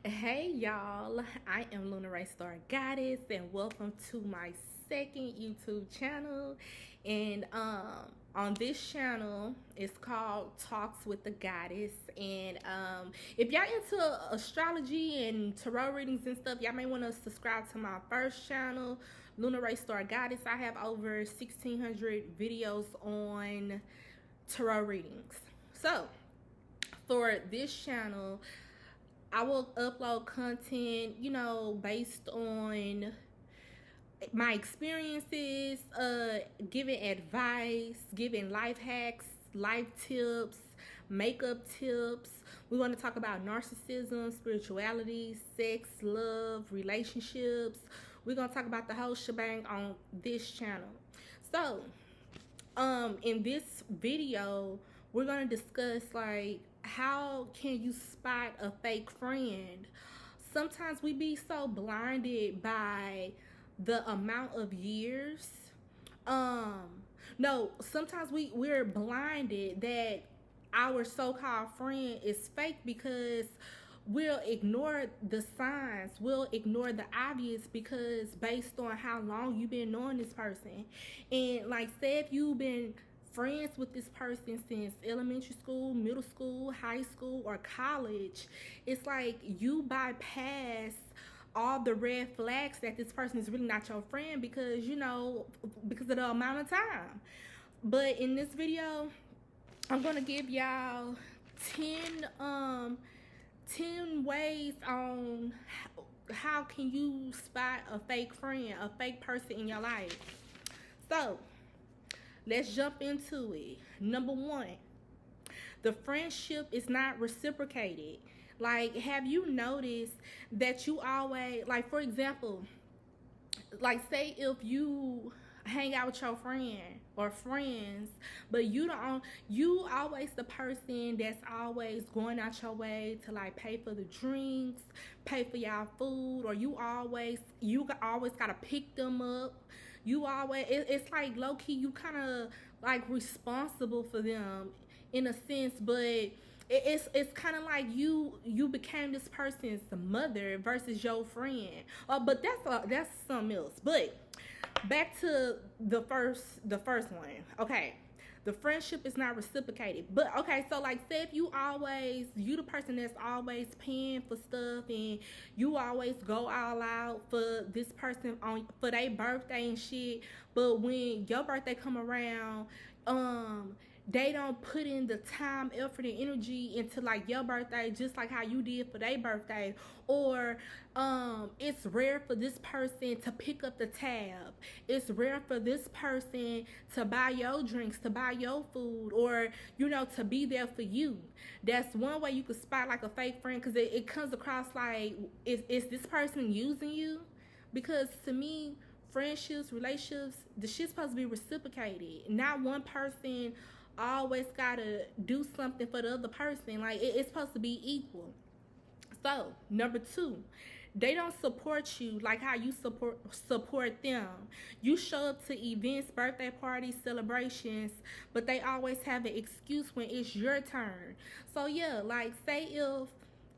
Hey y'all, I am LunaRhaye Star Goddess, and welcome to my second YouTube channel. And on this channel, it's called Talks with the Goddess. And if y'all into astrology and tarot readings and stuff, y'all may want to subscribe to my first channel, LunaRhaye Star Goddess. I have over 1,600 videos on tarot readings. So for this channel, I will upload content, based on my experiences, giving advice, giving life hacks, life tips, makeup tips. We want to talk about narcissism, spirituality, sex, love, relationships. We're going to talk about the whole shebang on this channel. So, in this video, we're going to discuss like how can you spot a fake friend. Sometimes we be so blinded by the amount of years. No, sometimes we're blinded that our so-called friend is fake because we'll ignore the signs, we'll ignore the obvious, because based on how long you've been knowing this person. And like, say if you've been friends with this person since elementary school, middle school, high school, or college, it's like you bypass all the red flags that this person is really not your friend because because of the amount of time. But in this video, I'm gonna give y'all 10 ways on how can you spot a fake friend, a fake person in your life. So let's jump into it. Number one, the friendship is not reciprocated. Like, have you noticed that you always, like, for example, like, say if you hang out with your friend or friends, but you always the person that's always going out your way to like pay for the drinks, pay for y'all food, or you always gotta pick them up. You always, it's like low-key you kind of like responsible for them in a sense, but it's kind of like you became this person's mother versus your friend. But that's something else. But back to the first one. Okay, the friendship is not reciprocated. But okay, so like, say if you the person that's always paying for stuff, and you always go all out for this person for their birthday and shit, but when your birthday come around, they don't put in the time, effort, and energy into like your birthday, just like how you did for their birthday. Or it's rare for this person to pick up the tab. It's rare for this person to buy your drinks, to buy your food, or to be there for you. That's one way you could spot like a fake friend, because it comes across like, is this person using you? Because to me, friendships, relationships, the shit's supposed to be reciprocated. Not one person always gotta do something for the other person. Like, it's supposed to be equal. So number two, they don't support you like how you support them. You show up to events, birthday parties, celebrations, but they always have an excuse when it's your turn. So yeah, like, say if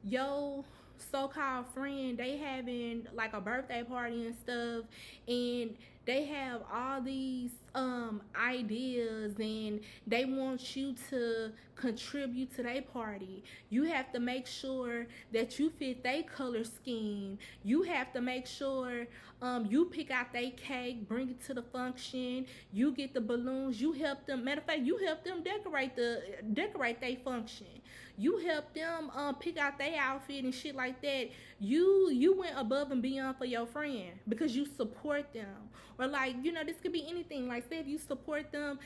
your so-called friend, they having like a birthday party and stuff, and they have all these ideas, and they want you to contribute to their party. You have to make sure that you fit their color scheme. You have to make sure you pick out their cake, bring it to the function, you get the balloons, you help them. Matter of fact, you help them decorate their function. You help them pick out their outfit and shit like that. You went above and beyond for your friend because you support them. Or like, this could be anything. Like, say if you support them,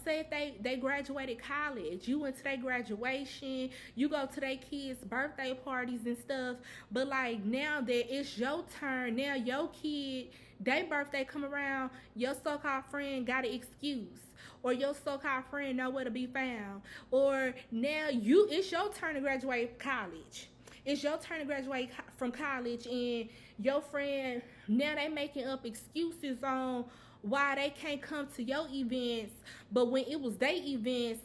say if they graduated college, you went to their graduation, you go to their kids' birthday parties and stuff. But like, now that it's your turn, now your kid, their birthday come around, your so-called friend got an excuse, or your so-called friend nowhere to be found, or now it's your turn to graduate college. It's your turn to graduate from college, and your friend, now they making up excuses on why they can't come to your events. But when it was their events,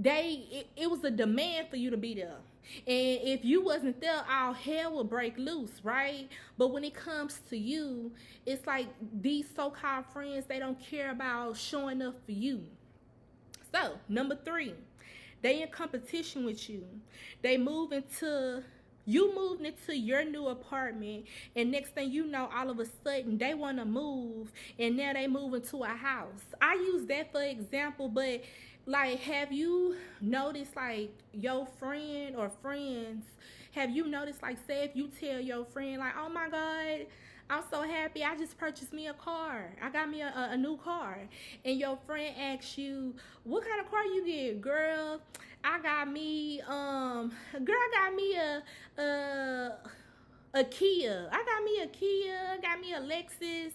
it was a demand for you to be there. And if you wasn't there, all hell would break loose, right? But when it comes to you, it's like these so-called friends, they don't care about showing up for you. So, number 3, they in competition with you. They move into you moved into your new apartment, and next thing you know, all of a sudden they want to move, and now they move into a house. I use that for example, but like, have you noticed, like, your friend or friends, have you noticed, like, say if you tell your friend, like, oh my god, I'm so happy, I just purchased me a car, I got me a new car, and your friend asks you, what kind of car you get? Girl, I got me a Kia. I got me a Kia, got me a Lexus.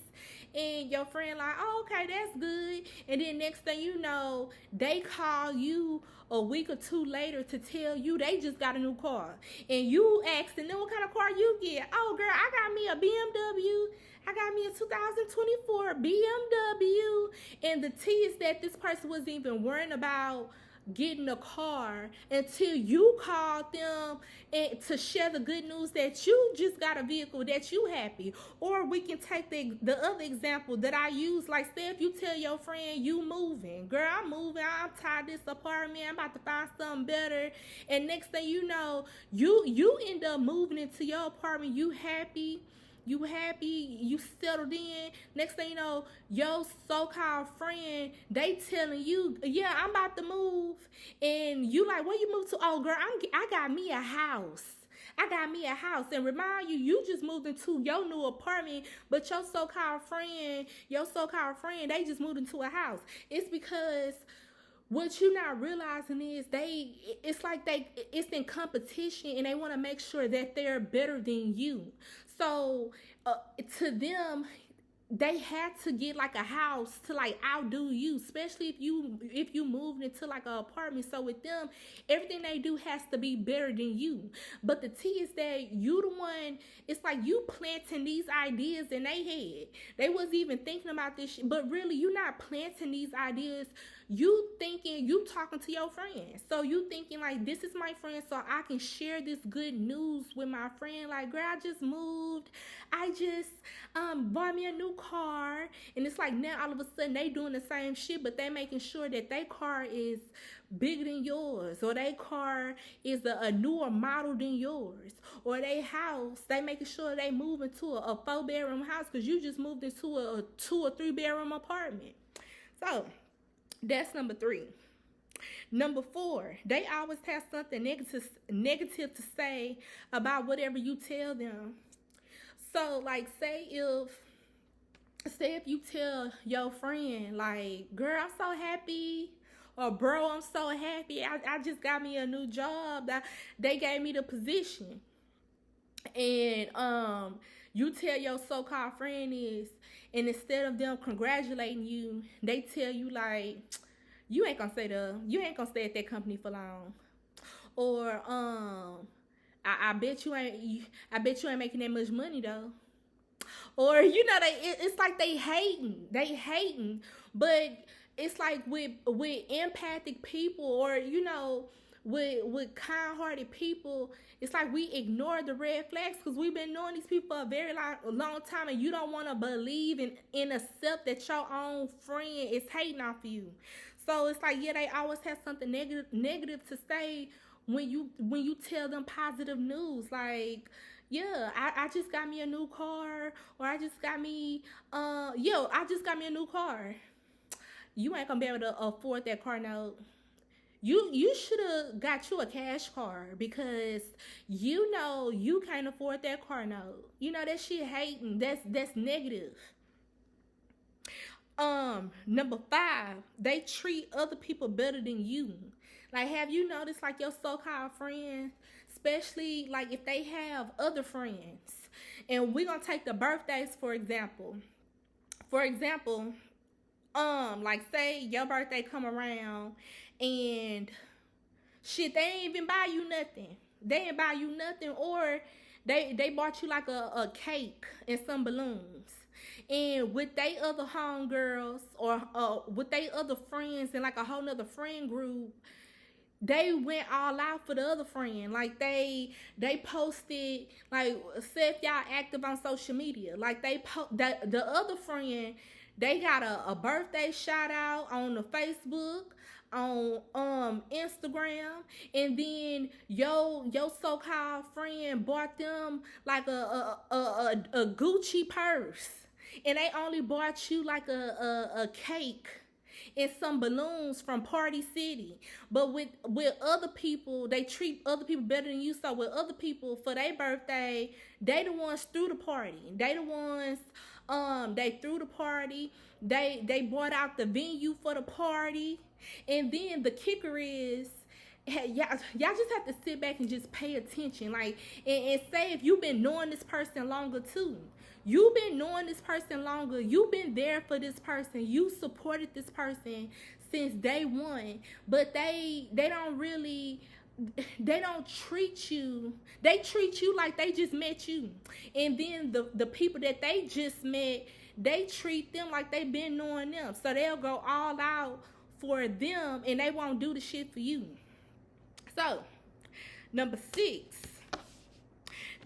And your friend like, oh, okay, that's good. And then next thing you know, they call you a week or 2 later to tell you they just got a new car. And you ask them, what kind of car you get? Oh, girl, I got me a BMW. I got me a 2024 BMW. And the T is that this person wasn't even worrying about getting a car until you called them and to share the good news that you just got a vehicle, that you happy. Or we can take the other example that I use, like, say if you tell your friend you moving, girl, I'm moving, I'm tired of this apartment, I'm about to find something better, and next thing you know, you end up moving into your apartment, you happy, you settled in. Next thing you know, your so-called friend, they telling you, yeah, I'm about to move. And you like, where you move to? Oh, girl, I got me a house. I got me a house. And remind you, you just moved into your new apartment, but your so-called friend, they just moved into a house. It's because what you're not realizing is it's in competition, and they want to make sure that they're better than you. So to them, they had to get like a house to like outdo you, especially if you moved into like an apartment. So with them, everything they do has to be better than you. But the T is that you the one, it's like you planting these ideas in their head. They wasn't even thinking about this shit, but really you not planting these ideas. You thinking, you talking to your friends. So you thinking like, this is my friend, so I can share this good news with my friend. Like, girl, I just moved. I just bought me a new car. And it's like now all of a sudden they doing the same shit, but they making sure that their car is bigger than yours, or their car is a newer model than yours, or their house, they making sure they move into a 4-bedroom house because you just moved into a 2 or 3-bedroom apartment. So that's number 3. Number 4, they always have something negative to say about whatever you tell them. So like, say if you tell your friend like, girl, I'm so happy, or bro, I'm so happy, I just got me a new job, that they gave me the position. And you tell your so-called friend is, and instead of them congratulating you, they tell you like, you ain't gonna stay at that company for long. Or I bet you ain't making that much money though. Or it's like they hating, but it's like with empathic people, or with kind-hearted people, it's like we ignore the red flags because we've been knowing these people for a very long time, and you don't want to believe and accept that your own friend is hating off you. So it's like, yeah, they always have something negative to say when you tell them positive news, like, yeah, I just got me a new car, or I just got me a new car. You ain't gonna be able to afford that car note. You should have got you a cash car, because you can't afford that car note. That shit hating. That's negative. Number 5, they treat other people better than you. Like, have you noticed, like, your so-called friends, especially like if they have other friends, and we're gonna take the birthdays for example. Like, say your birthday come around and shit, they ain't even buy you nothing. Or they bought you like a cake and some balloons. And with they other homegirls, or with they other friends and like a whole nother friend group, they went all out for the other friend. Like they posted, like, say if y'all active on social media, like the other friend, they got a birthday shout out on the Facebook, on Instagram, and then your so called friend bought them like a Gucci purse, and they only bought you like a cake and some balloons from Party City. But with other people, they treat other people better than you. So with other people, for their birthday, they the ones threw the party. They the ones they threw the party. They bought out the venue for the party. And then the kicker is, hey, y'all just have to sit back and just pay attention. Like, and say if you've been knowing this person longer too. You've been knowing this person longer. You've been there for this person. You supported this person since day one. But they don't really, they don't treat you. They treat you like they just met you. And then the people that they just met, they treat them like they've been knowing them. So they'll go all out for them and they won't do the shit for you. So, number 6.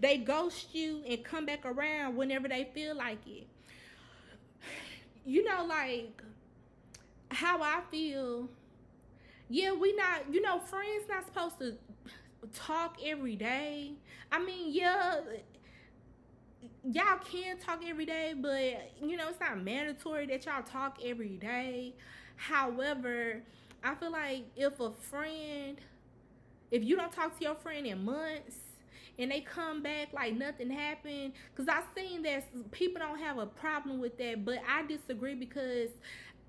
They ghost you and come back around whenever they feel like it. You know, like how I feel. Yeah, we not, friends not supposed to talk every day. I mean, yeah, y'all can talk every day, but it's not mandatory that y'all talk every day. However, I feel like if you don't talk to your friend in months and they come back like nothing happened, because I've seen that people don't have a problem with that, but I disagree, because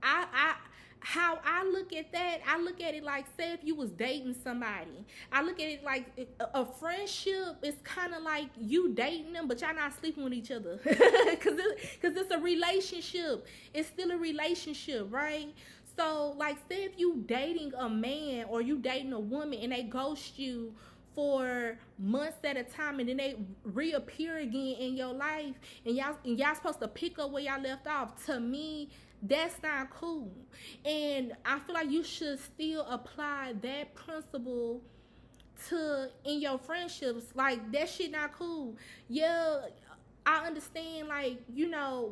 how I look at that, I look at it like, say if you was dating somebody, I look at it like a friendship is kind of like you dating them, but y'all not sleeping with each other, because it's a relationship. It's still a relationship, right? So, like, say if you dating a man or you dating a woman and they ghost you for months at a time, and then they reappear again in your life, and y'all supposed to pick up where y'all left off. To me, that's not cool. And I feel like you should still apply that principle in your friendships. Like, that shit not cool. Yeah, I understand, like,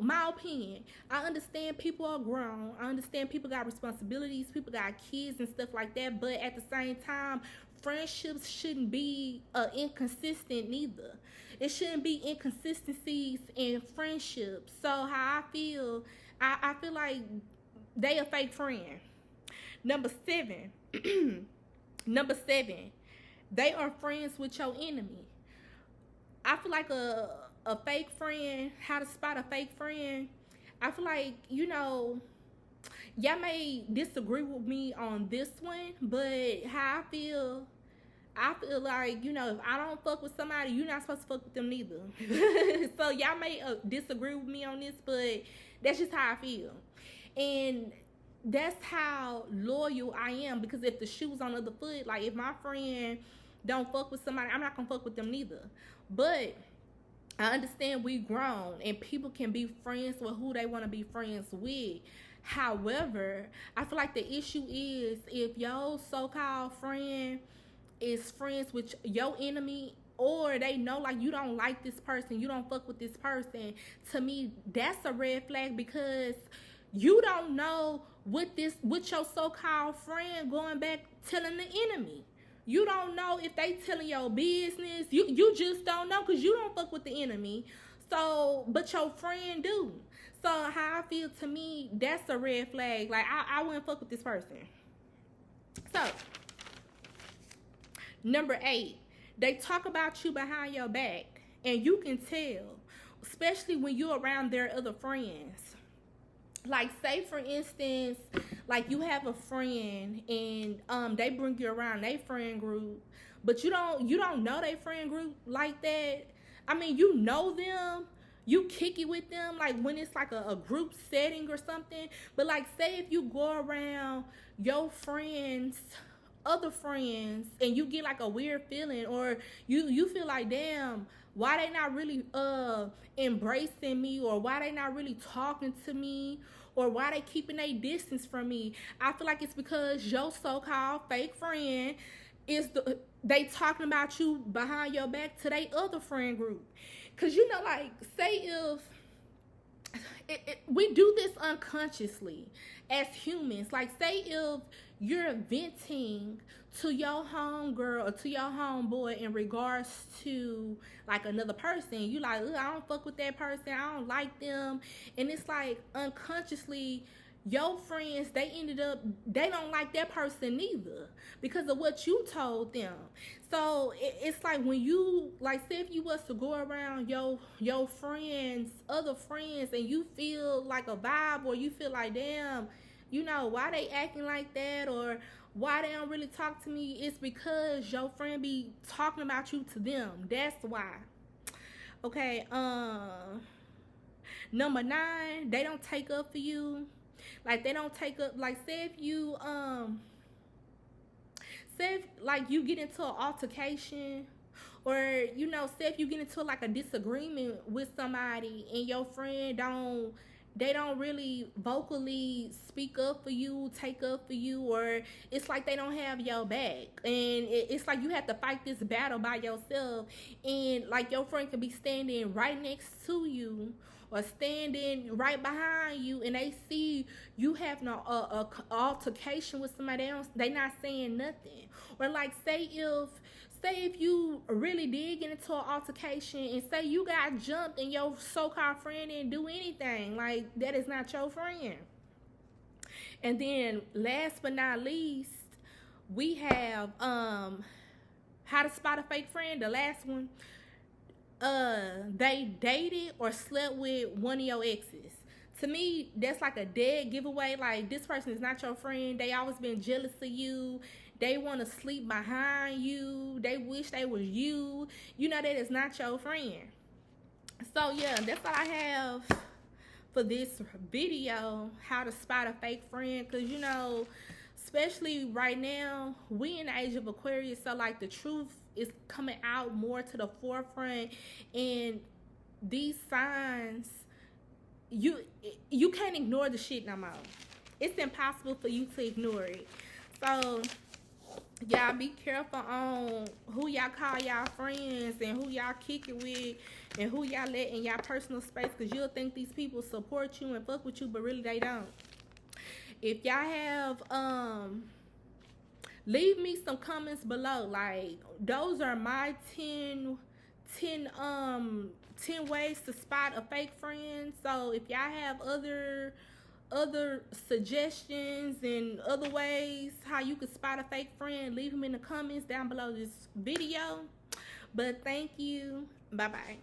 my opinion. I understand people are grown. I understand people got responsibilities. People got kids and stuff like that. But at the same time, friendships shouldn't be inconsistent neither. It shouldn't be inconsistencies in friendships. So how I feel like they a fake friend. Number 7. Number 7. They are friends with your enemy. I feel like a fake friend, how to spot a fake friend. I feel like, y'all may disagree with me on this one, but how I feel like, if I don't fuck with somebody, you're not supposed to fuck with them neither. So y'all may disagree with me on this, but that's just how I feel. And that's how loyal I am, because if the shoe's on the other foot, like, if my friend don't fuck with somebody, I'm not gonna fuck with them neither. But I understand we grown and people can be friends with who they want to be friends with. However, I feel like the issue is if your so-called friend is friends with your enemy, or they know, like, you don't like this person, you don't fuck with this person. To me, that's a red flag, because you don't know what your so-called friend going back telling the enemy. You don't know if they telling your business. You just don't know, because you don't fuck with the enemy. So, but your friend do. So how I feel, to me, that's a red flag. Like, I wouldn't fuck with this person. So, number 8, they talk about you behind your back, and you can tell, especially when you're around their other friends. Like, say for instance, like, you have a friend and they bring you around their friend group, but you don't know their friend group like that. I mean, you know them, you kick it with them, like, when it's like a group setting or something. But, like, say if you go around your friends, other friends, and you get like a weird feeling, or you feel like, damn, why they not really embracing me, or why they not really talking to me, or why they keeping a distance from me. I feel like it's because your so-called fake friend they talking about you behind your back to their other friend group. Cause you know, like, say if we do this unconsciously as humans. Like, say if you're venting to your homegirl or to your homeboy in regards to like another person, you like, I don't fuck with that person, I don't like them, and it's like unconsciously your friends, they don't like that person neither because of what you told them. So it's like, when you, like, say if you was to go around your friends, other friends, and you feel like a vibe, or you feel like, damn, you know, why they acting like that, or why they don't really talk to me, it's because your friend be talking about you to them. That's why. Okay, number 9, they don't take up for you. Like, they don't take up, like, say if you say if, like, you get into an altercation, or, you know, say if you get into like a disagreement with somebody, and your friend don't really vocally speak up for you, take up for you, or it's like they don't have your back, and it's like you have to fight this battle by yourself, and like your friend could be standing right next to you or standing right behind you, and they see you having a altercation with somebody else, they not saying nothing. Or like, say if you really did get into an altercation, and say you got jumped and your so-called friend didn't do anything, like, that is not your friend. And then last but not least, we have how to spot a fake friend. The last one, they dated or slept with one of your exes. To me, that's like a dead giveaway. Like, this person is not your friend. They always been jealous of you. They want to sleep behind you. They wish they was you. You know that is not your friend. So yeah, that's all I have for this video, how to spot a fake friend. Because, you know, especially right now, we in the age of Aquarius, so like the truth is coming out more to the forefront, and these signs, you can't ignore the shit no more. It's impossible for you to ignore it. So y'all be careful on who y'all call y'all friends, and who y'all kick it with, and who y'all let in y'all personal space, because you'll think these people support you and fuck with you, but really they don't. If y'all have leave me some comments below. Like, those are my 10 ways to spot a fake friend. So if y'all have other suggestions and other ways how you could spot a fake friend, leave them in the comments down below this video. But thank you. Bye bye.